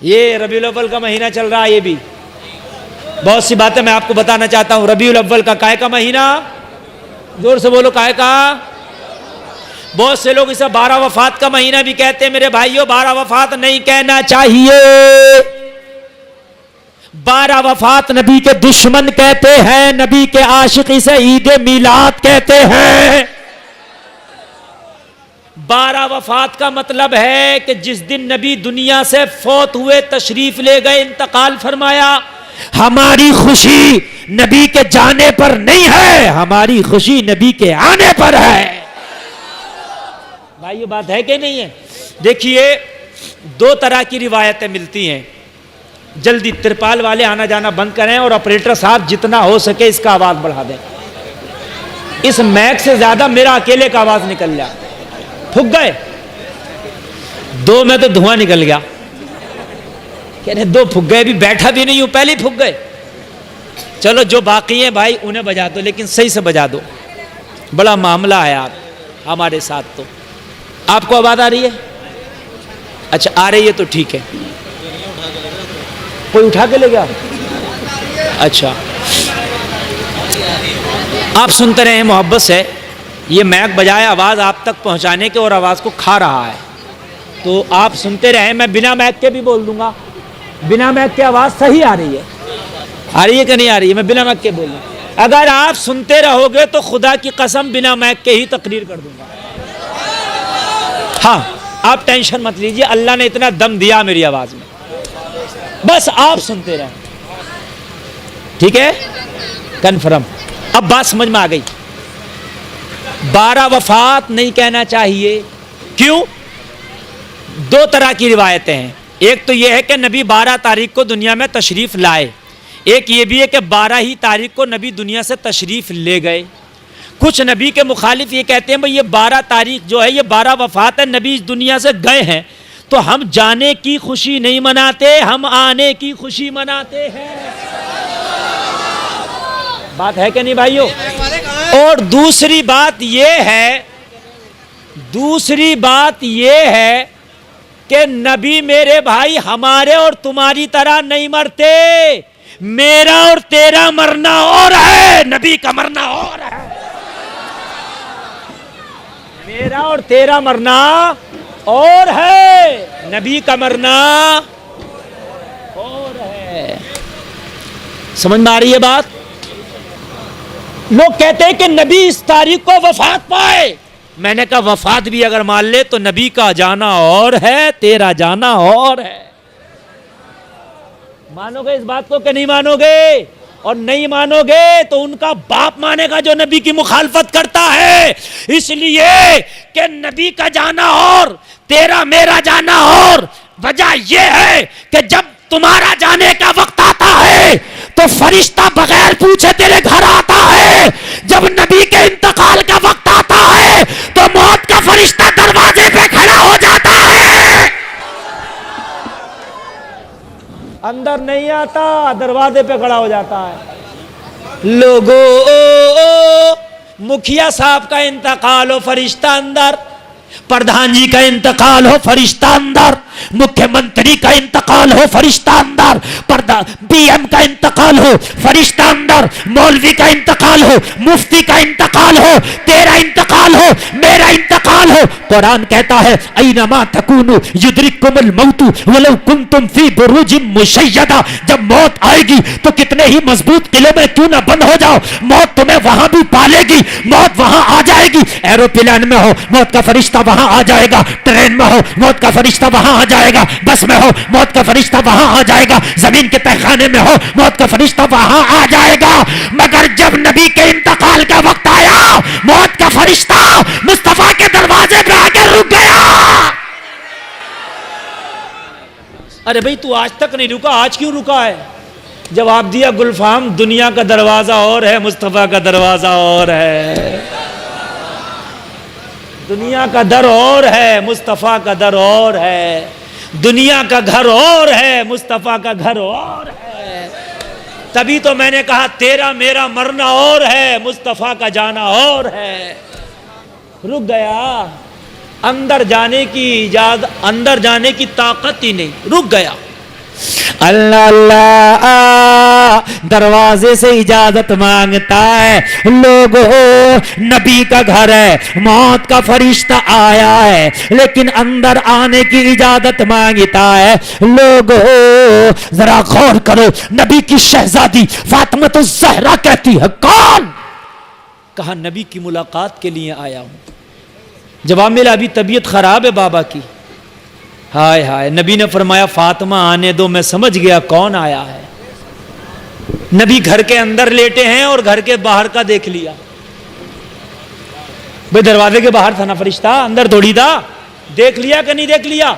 یہ ربیع الاول کا مہینہ چل رہا ہے، یہ بھی بہت سی باتیں میں آپ کو بتانا چاہتا ہوں۔ ربیع الاول کا کائے کا مہینہ؟ زور سے بولو، کائے کا؟ بہت سے لوگ اسے 12 وفات کا مہینہ بھی کہتے ہیں۔ میرے بھائیوں، 12 وفات نہیں کہنا چاہیے، 12 وفات نبی کے دشمن کہتے ہیں، نبی کے عاشق اسے عید میلاد کہتے ہیں۔ 12 وفات کا مطلب ہے کہ جس دن نبی دنیا سے فوت ہوئے، تشریف لے گئے، انتقال فرمایا، ہماری خوشی نبی کے جانے پر نہیں ہے، ہماری خوشی نبی کے آنے پر ہے۔ بھائی یہ بات ہے کہ نہیں ہے؟ دیکھیے، 2 طرح کی روایتیں ملتی ہیں۔ جلدی ترپال والے آنا جانا بند کریں اور آپریٹر صاحب جتنا ہو سکے اس کا آواز بڑھا دیں۔ اس میک سے زیادہ میرا اکیلے کا آواز نکل جائے۔ پھک گئے 2 میں تو دھواں نکل گیا، کہہ رہے 2 پھک گئے، ابھی بیٹھا بھی نہیں ہوں پہلے ہی پھک گئے۔ چلو جو باقی ہیں بھائی انہیں بجا دو، لیکن صحیح سے بجا دو، بڑا معاملہ ہے آپ ہمارے ساتھ۔ تو آپ کو آواز آ رہی ہے؟ اچھا آ رہی ہے تو ٹھیک ہے۔ کوئی اٹھا کے لے گیا؟ اچھا آپ سنتے رہے ہیں محبت سے، یہ میک بجائے آواز آپ تک پہنچانے کے اور آواز کو کھا رہا ہے، تو آپ سنتے رہیں۔ میں بنا میک کے بھی بول دوں گا، بنا میک کے آواز صحیح آ رہی ہے کہ نہیں آ رہی ہے؟ میں بنا میک کے بول دوں گا۔ اگر آپ سنتے رہو گے تو خدا کی قسم بنا میک کے ہی تقریر کر دوں گا۔ ہاں آپ ٹینشن مت لیجیے، اللہ نے اتنا دم دیا میری آواز میں، بس آپ سنتے رہیں، ٹھیک ہے؟ کنفرم۔ اب بات سمجھ میں آ گئی۔ 12 وفات نہیں کہنا چاہیے، کیوں؟ 2 طرح کی روایتیں ہیں۔ ایک تو یہ ہے کہ نبی 12 تاریخ کو دنیا میں تشریف لائے، ایک یہ بھی ہے کہ 12 ہی تاریخ کو نبی دنیا سے تشریف لے گئے۔ کچھ نبی کے مخالف یہ کہتے ہیں بھئی یہ 12 تاریخ جو ہے یہ 12 وفات ہے، نبی اس دنیا سے گئے ہیں، تو ہم جانے کی خوشی نہیں مناتے، ہم آنے کی خوشی مناتے ہیں۔ بات ہے کہ نہیں بھائیو؟ اور دوسری بات یہ ہے کہ نبی میرے بھائی ہمارے اور تمہاری طرح نہیں مرتے، میرا اور تیرا مرنا اور ہے، نبی کا مرنا اور ہے۔ میرا اور تیرا مرنا اور ہے، نبی کا مرنا اور ہے۔ سمجھ میں آ رہی ہے بات؟ لوگ کہتے ہیں کہ نبی اس تاریخ کو وفات پائے، میں نے کہا وفات بھی اگر مان لے تو نبی کا جانا اور ہے، تیرا جانا اور ہے۔ مانو گے اس بات کو کہ نہیں مانو گے؟ اور نہیں مانو گے تو ان کا باپ مانے گا جو نبی کی مخالفت کرتا ہے، اس لیے کہ نبی کا جانا اور تیرا میرا جانا اور۔ وجہ یہ ہے کہ جب تمہارا جانے کا وقت آتا ہے تو فرشتہ بغیر پوچھے تیرے گھر آتا ہے، جب نبی کے انتقال کا وقت آتا ہے تو موت کا فرشتہ دروازے پہ کھڑا ہو جاتا ہے، اندر نہیں آتا، دروازے پہ کھڑا ہو جاتا ہے۔ لوگو مکھیا صاحب کا انتقال ہو، فرشتہ اندر، پردھان جی کا انتقال ہو، فرشتہ اندر، مکھیہ منتری کا انتقال ہو، فرشتہ اندر، پی ایم کا انتقال ہو، فرشتہ اندر، مولوی کا انتقال ہو، مفتی کا انتقال ہو، تیرا انتقال ہو، میرا انتقال ہو۔ قرآن کہتا ہے اینما تکونوا یدرککم الموت ولو کنتم فی بروج مشیدہ، جب موت آئے گی تو کتنے ہی مضبوط قلعے میں کیوں نہ بند ہو جاؤ، موت تمہیں وہاں بھی پالے گی، موت وہاں آ جائے گی۔ ایروپلین میں ہو موت کا فرشتہ وہاں آ جائے گا، ٹرین میں ہو موت کا فرشتہ وہاں آ جائے گا، بس میں ہو موت کا فرشتہ وہاں آ جائے گا، زمین کے تہخانے میں ہو موت کا فرشتہ وہاں آ جائے گا۔ مگر جب نبی کے انتقال کا وقت آیا، موت کا فرشتہ مصطفیٰ کے دروازے پہ آ کے رک گیا۔ ارے بھئی تو آج تک نہیں رکا، آج کیوں رکا ہے؟ جواب دیا گلفام، دنیا کا دروازہ اور ہے، مصطفیٰ کا دروازہ اور ہے۔ دنیا کا در اور ہے، مصطفیٰ کا در اور ہے۔ دنیا کا گھر اور ہے، مصطفیٰ کا گھر اور ہے۔ تبھی تو میں نے کہا تیرا میرا مرنا اور ہے، مصطفیٰ کا جانا اور ہے۔ رک گیا، اندر جانے کی طاقت ہی نہیں، رک گیا۔ اللہ اللہ دروازے سے اجازت مانگتا ہے. لوگوں نبی کا گھر ہے, موت کا فرشتہ آیا ہے لیکن اندر آنے کی اجازت مانگتا ہے. لوگوں ذرا غور کرو, نبی کی شہزادی فاطمہ الزہرا کہتی ہے کون؟ کہا نبی کی ملاقات کے لیے آیا ہوں. جواب ملا ابھی طبیعت خراب ہے بابا کی. ہائے ہائے, نبی نے فرمایا فاطمہ آنے دو, میں سمجھ گیا کون آیا ہے. نبی گھر کے اندر لیٹے ہیں اور گھر کے باہر کا دیکھ لیا. بھئی دروازے کے باہر تھا نا فرشتہ, اندر تھوڑی تھا. دیکھ لیا کہ نہیں دیکھ لیا؟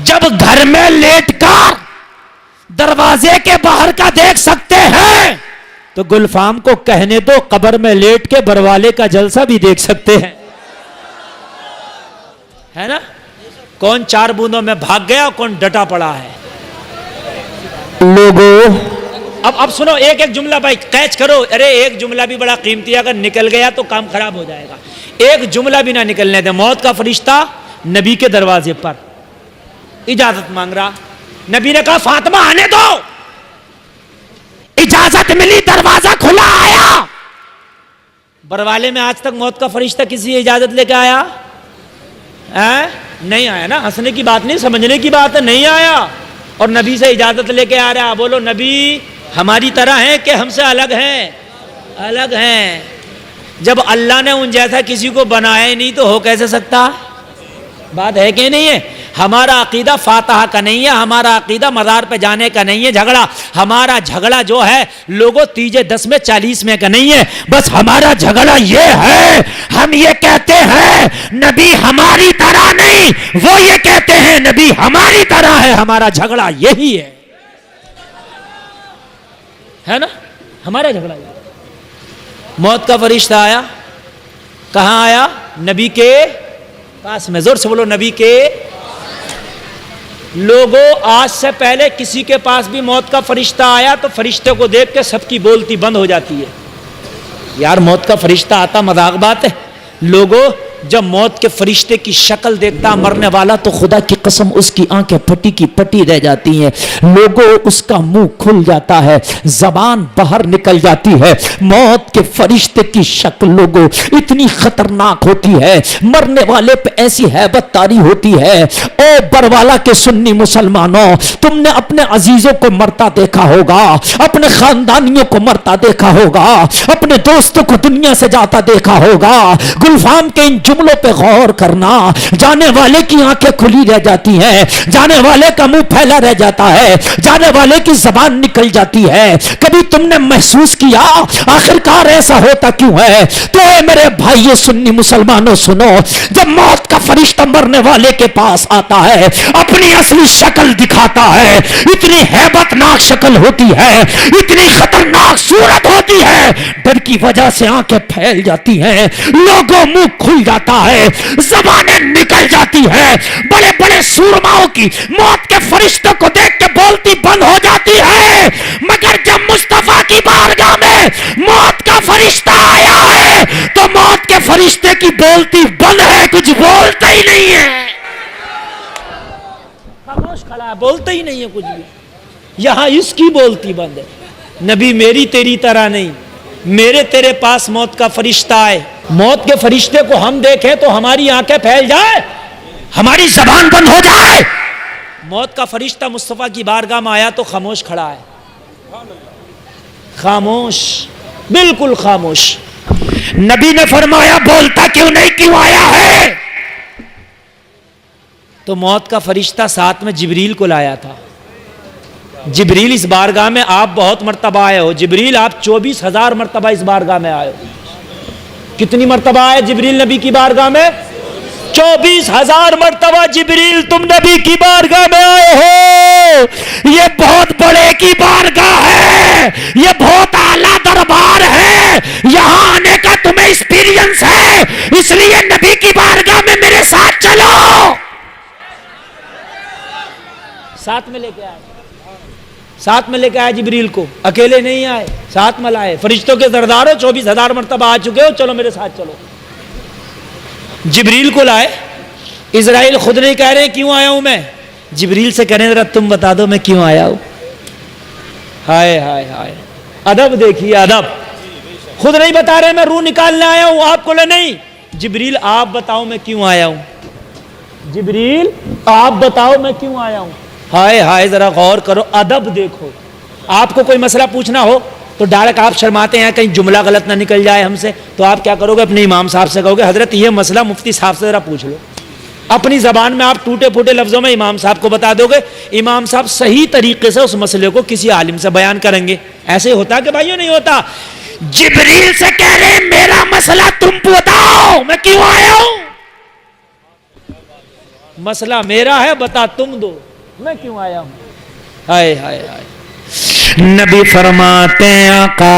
جب گھر میں لیٹ کر دروازے کے باہر کا دیکھ سکتے ہیں تو گلفام کو کہنے دو قبر میں لیٹ کے بروالے کا جلسہ بھی دیکھ سکتے ہیں, ہے نا؟ کون 4 بوندوں میں بھاگ گیا, کون ڈٹا پڑا ہے. لوگوں اب سنو ایک ایک جملہ بھائی کیچ کرو. ارے ایک جملہ بھی بڑا قیمتی ہے, اگر نکل گیا تو کام خراب ہو جائے گا. ایک جملہ بھی نہ نکلنے دے. موت کا فرشتہ نبی کے دروازے پر اجازت مانگ رہا. نبی نے کہا فاطمہ آنے دو. اجازت ملی, دروازہ کھلا, آیا. بروالے میں آج تک موت کا فرشتہ کسی اجازت لے کے آیا نہیں آیا نا. ہنسنے کی بات نہیں, سمجھنے کی بات ہے. نہیں آیا اور نبی سے اجازت لے کے آ رہا. بولو نبی ہماری طرح ہیں کہ ہم سے الگ ہیں؟ الگ ہیں. جب اللہ نے ان جیسا کسی کو بنایا ہی نہیں تو ہو کیسے سکتا؟ بات ہے کہ نہیں ہے؟ ہمارا عقیدہ فاتحہ کا نہیں ہے, ہمارا عقیدہ مزار پہ جانے کا نہیں ہے جھگڑا. ہمارا جھگڑا جو ہے لوگوں تیجے 10 میں 40 میں کا نہیں ہے. بس ہمارا جھگڑا یہ ہے, ہم یہ کہتے ہیں نبی ہماری طرح نہیں, وہ یہ کہتے ہیں نبی ہماری طرح ہے. ہمارا جھگڑا یہی ہے نا, ہمارا جھگڑا یہی. موت کا فرشتہ آیا, کہاں آیا؟ نبی کے پاس میں. زور سے بولو نبی کے. لوگوں آج سے پہلے کسی کے پاس بھی موت کا فرشتہ آیا تو فرشتے کو دیکھ کے سب کی بولتی بند ہو جاتی ہے. یار موت کا فرشتہ آتا مذاق بات ہے. لوگوں جب موت کے فرشتے کی شکل دیکھتا مرنے والا تو خدا کی قسم اس کی آنکھیں پھٹی کی پھٹی رہ جاتی ہیں. لوگوں اس کا منہ کھل جاتا ہے, زبان باہر نکل جاتی ہے. موت کے فرشتے کی شکل لوگوں اتنی خطرناک ہوتی ہے, مرنے والے پہ ایسی ہیبت طاری ہوتی ہے. او بروالا کے سنی مسلمانوں, تم نے اپنے عزیزوں کو مرتا دیکھا ہوگا, اپنے خاندانیوں کو مرتا دیکھا ہوگا, اپنے دوستوں کو دنیا سے جاتا دیکھا ہوگا. گلفام کے ان جملوں پہ غور کرنا. جانے والے کی آنکھیں کھلی رہ جاتی ہیں, جانے والے کا منہ پھیلا رہ جاتا ہے, جانے والے کی زبان نکل جاتی ہے. کبھی تم نے محسوس کیا آخرکار ایسا ہوتا کیوں ہے؟ تو اے میرے بھائیو سنی مسلمانوں سنو, جب موت کا فرشتہ مرنے والے کے پاس آتا ہے اپنی اصلی شکل دکھاتا ہے. اتنی ہیبت ناک شکل ہوتی ہے, اتنی خطرناک صورت ہوتی ہے, ڈر کی وجہ سے آنکھیں پھیل جاتی ہیں, لوگوں منہ کھل جاتا ہے, زبانیں نکل جاتی ہے. بڑے بڑے سورماؤں کی موت کے فرشتے کو دیکھ کے بولتی بند ہو جاتی ہے. مگر جب مصطفیٰ کی بارگاہ میں موت کا فرشتہ آیا ہے تو موت کے فرشتے کی بولتی بند ہے, کچھ بولتا ہی نہیں ہے, خاموش کھڑا ہے, بولتا ہی نہیں ہے کچھ بھی. یہاں اس کی بولتی بند ہے. نبی میری تیری طرح نہیں, میرے تیرے پاس موت کا فرشتہ آئے, موت کے فرشتے کو ہم دیکھیں تو ہماری آنکھیں پھیل جائے, ہماری زبان بند ہو جائے. موت کا فرشتہ مصطفیٰ کی بارگاہ میں آیا تو خاموش کھڑا ہے, خاموش, بالکل خاموش. نبی نے فرمایا بولتا کیوں نہیں, کیوں آیا ہے؟ تو موت کا فرشتہ ساتھ میں جبریل کو لایا تھا. جبریل اس بارگاہ میں آپ بہت مرتبہ آئے ہو. جبریل آپ 24,000 مرتبہ اس بارگاہ میں آئے ہو. کتنی مرتبہ آئے جبریل نبی کی بارگاہ میں؟ 24,000 مرتبہ جبریل تم نبی کی بارگاہ میں آئے ہو. یہ بہت بڑے کی بارگاہ ہے, یہ بہت اعلیٰ دربار ہے, یہاں آنے کا تمہیں ایکسپیرینس ہے, اس لیے نبی کی بارگاہ میں میرے ساتھ چلو. ساتھ میں لے کے آئے, ساتھ میں لے کے آئے جبریل کو, اکیلے نہیں آئے, ساتھ میں لائے. فرشتوں کے سرداروں 24,000 مرتبہ آ چکے ہو, چلو میرے ساتھ چلو. جبریل کو لائے. اسرائیل خود نہیں کہہ رہے کیوں آیا ہوں میں, جبریل سے کہنے ذرا تم بتا دو میں کیوں آیا ہوں. ہائے ہائے ہائے, ادب دیکھیے ادب. خود نہیں بتا رہے میں روح نکالنے آیا ہوں, آپ کو لے نہیں. جبریل آپ بتاؤ میں کیوں آیا ہوں, جبریل آپ بتاؤ میں کیوں آیا ہوں. ہائے ہائے, ذرا غور کرو, ادب دیکھو. آپ کو کوئی مسئلہ پوچھنا ہو تو ڈائریکٹ آپ شرماتے ہیں کہیں جملہ غلط نہ نکل جائے ہم سے, تو آپ کیا کرو گے, اپنے امام صاحب سے کہو گے حضرت یہ مسئلہ مفتی صاحب سے ذرا پوچھ لو. اپنی زبان میں آپ ٹوٹے پھوٹے لفظوں میں امام صاحب کو بتا دو گے, امام صاحب صحیح طریقے سے اس مسئلے کو کسی عالم سے بیان کریں گے. ایسے ہوتا کہ بھائیو نہیں ہوتا. جبریل سے کہہ رہے میرا مسئلہ تم بتاؤ میں کیوں آیا ہوں, مسئلہ میرا ہے بتا تم دو میں کیوں آیا ہوں. ہائے ہائے ہائے. نبی فرماتے ہیں آقا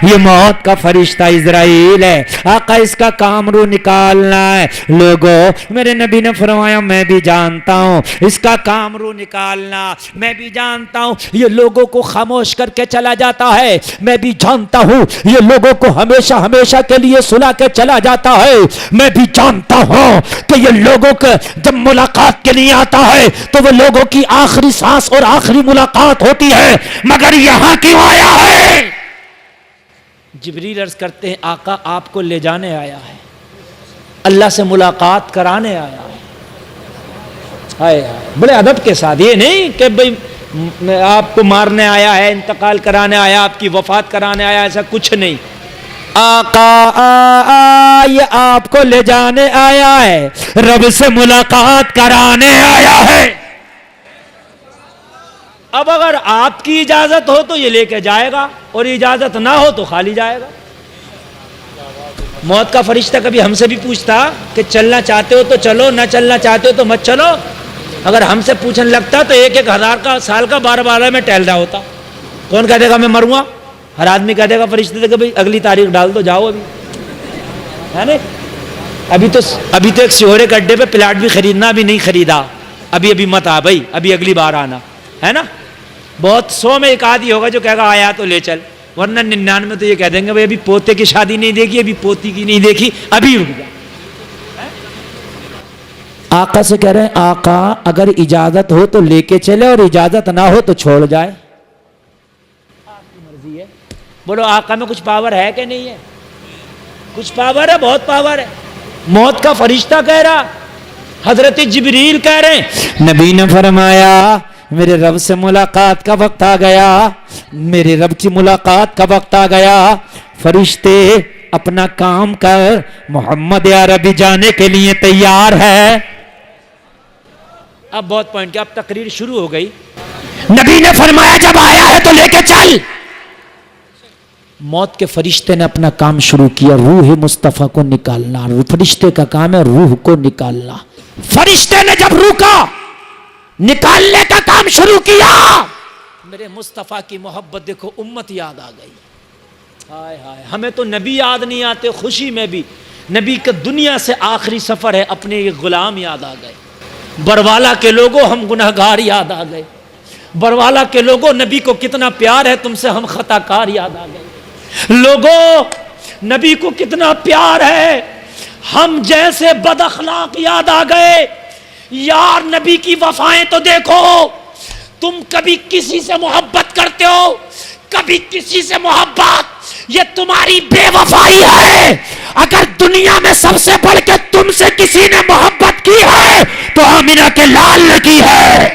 یہ موت کا فرشتہ عزرائیل ہے, آقا اس کا کام روح نکالنا ہے. لوگوں میرے نبی نے فرمایا میں بھی جانتا ہوں اس کا کام روح نکالنا, میں بھی جانتا ہوں یہ لوگوں کو خاموش کر کے چلا جاتا ہے, میں بھی جانتا ہوں یہ لوگوں کو ہمیشہ ہمیشہ کے لیے سلا کے چلا جاتا ہے, میں بھی جانتا ہوں کہ یہ لوگوں کو جب ملاقات کے لیے آتا ہے تو وہ لوگوں کی آخری سانس اور آخری ملاقات ہوتی ہے, مگر یہاں کیوں آیا ہے. جبریل عرض کرتے ہیں آقا آپ کو لے جانے آیا ہے, اللہ سے ملاقات کرانے آیا ہے. ہائے ہائے, بڑے ادب کے ساتھ, یہ نہیں کہ بھئی آپ کو مارنے آیا ہے, انتقال کرانے آیا, آپ کی وفات کرانے آیا, ایسا کچھ نہیں. آقا یہ آپ کو لے جانے آیا ہے, رب سے ملاقات کرانے آیا ہے. اب اگر آپ کی اجازت ہو تو یہ لے کے جائے گا, اور اجازت نہ ہو تو خالی جائے گا. موت کا فرشتہ کبھی ہم سے بھی پوچھتا کہ چلنا چاہتے ہو تو چلو, نہ چلنا چاہتے ہو تو مت چلو. اگر ہم سے پوچھنے لگتا تو 1,000 کا سال کا 12 میں ٹہل رہا ہوتا. کون کہہ دے گا میں مروں گا, ہر آدمی کہہ دے گا فرشتے سے کہ بھئی اگلی تاریخ ڈال دو, جاؤ ابھی, ہے نا. ابھی تو ایک سیہورے کے اڈے پہ پلاٹ بھی خریدنا, ابھی نہیں خریدا, ابھی مت آ بھائی, ابھی اگلی بار آنا, ہے نا. بہت 100 میں ایک آدھی ہوگا جو کہے گا آیا تو لے چل, ورنہ 99 تو یہ کہہ دیں گے بھئی ابھی پوتے کی شادی نہیں دیکھی, ابھی پوتی کی نہیں دیکھی, ابھی رک جا. آقا سے کہہ رہے ہیں آقا اگر اجازت ہو تو لے کے چلے, اور اجازت نہ ہو تو چھوڑ جائے, آپ کی مرضی ہے. بولو آقا میں کچھ پاور ہے کہ نہیں ہے؟ کچھ پاور ہے, بہت پاور ہے. موت کا فرشتہ کہہ رہا, حضرت جبریل کہہ رہے ہیں نبی نے فرمایا میرے رب سے ملاقات کا وقت آ گیا, میرے رب کی ملاقات کا وقت آ گیا. فرشتے اپنا کام کر, محمد عربی جانے کے لیے تیار ہے. اب بہت پوائنٹ کیا, اب تقریر شروع ہو گئی. نبی نے فرمایا جب آیا ہے تو لے کے چل. موت کے فرشتے نے اپنا کام شروع کیا, روح مصطفیٰ کو نکالنا. فرشتے کا کام ہے روح کو نکالنا. فرشتے نے جب روح کا نکالنے کا کام شروع کیا, میرے مصطفیٰ کی محبت دیکھو, امت یاد آ گئی. ہائے ہائے, ہمیں تو نبی یاد نہیں آتے خوشی میں بھی, نبی کا دنیا سے آخری سفر ہے, اپنے یہ غلام یاد آ گئے. بروالا کے لوگوں ہم گناہگار یاد آ گئے. بروالا کے لوگوں نبی کو کتنا پیار ہے, تم سے ہم خطا کار یاد آ گئے. لوگوں نبی کو کتنا پیار ہے, ہم جیسے بد اخلاق یاد آ گئے. یار نبی کی وفائیں تو دیکھو, تم کبھی کسی سے محبت کرتے ہو, کبھی کسی سے محبت, یہ تمہاری بے وفائی ہے. اگر دنیا میں سب سے بڑھ کے تم سے کسی نے محبت کی ہے تو آمینہ کے لال نے کی ہے.